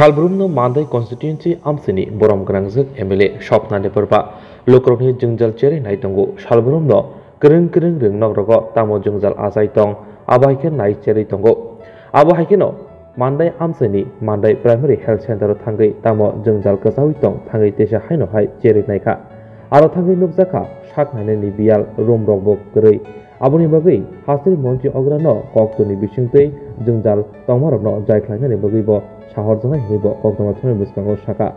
सालब्रुमनो मान्दै कन्स्टिट्युएन्सि आमसिनि बरम गोनांजों एमएलए स्वप्नानि बोरबा लक्रनि जोंजाल चेरिनाय दंगो सालब्रुमनो गोरों गोरों रोंनाव रग तामो जोंजाल आजाय दं आबाहायके नाय चेरि दंगो आबाहायकेनो मान्दै आमसिनि मान्दै प्राइमारि हेल्थ सेन्टर थांगै तामो जोंजाल गोजावि दं थांगै तेसा हायनोहाय चेरिनायखा आरो थांगै नुबजाखा सात नायनायनि बियाल रोम रगबो गोरै आबुनि बागै हासिल मन्त्रि अग्रानो कक्तनि बिसिंतै जोंजाल तंमारनो जायख्लायनायनि बागैबो शहर जनाय हिबो कक्तमा थुनै बुसकांगो साका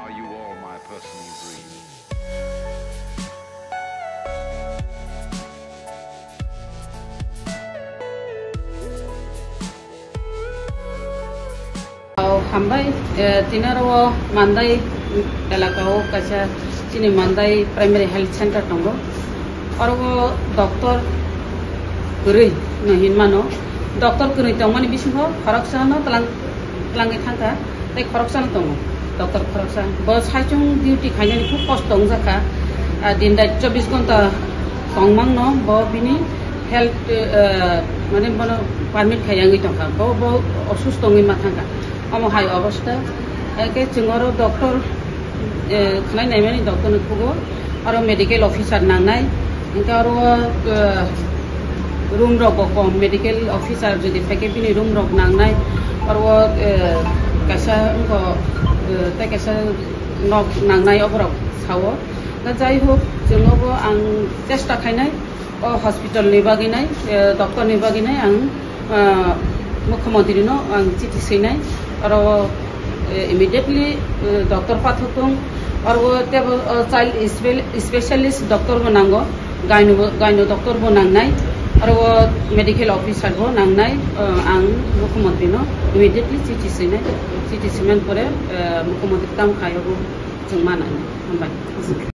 Are you all my personal dreams? Hambai tinaro mandai elakao kacha chini mandai primary health center tongo और वो डॉक्टर कुरुई नहीं मानो डॉक्टर कुरुई तो मनी बिशुंगो खरकसान तलांगे थांगा ते खरकसान तंगो डॉक्टर खरकसान बस हाइचुंग ड्यूटी खाइने खूब कष्ट दं जाका दिन दा 24 घंटा तंगमांग न ब बिनि हेल्थ माने बनो परमिट खायांगी तंगा ब असुस्थ दंगी माथांगा अमो हाय अवस्था के जोंरो डॉक्टर खलायनाय माने डॉक्टर न खुगो और मेडिकल ऑफिसर नांनाय इनका और रूम रग कम मेडिकल ऑफिसर जदि फैकेबिनी रूम रग नांनाय और वो कैसा उनको ते कैसा नग नांनाय अबरक सावो दा जाय हो जोंबो आं चेष्टा खायनाय ओ हॉस्पिटल नि बागिनाय डॉक्टर नि बागिनाय आं मुख्यमंत्री नो आं चिठी सैनाय और इमीडिएटली डॉक्टर पाथों और वो तब चाइल्ड स्पेशलिस्ट डॉक्टर बो नांगो गायनो डॉक्टर बो नांनाय और वो मेडिकल ऑफिसर बो नांनाय आं मुख्यमंत्री नो इमीडिएटली चिठी सैनाय चिठी सैमान परे मुख्यमंत्री ताम खायो जों मानाय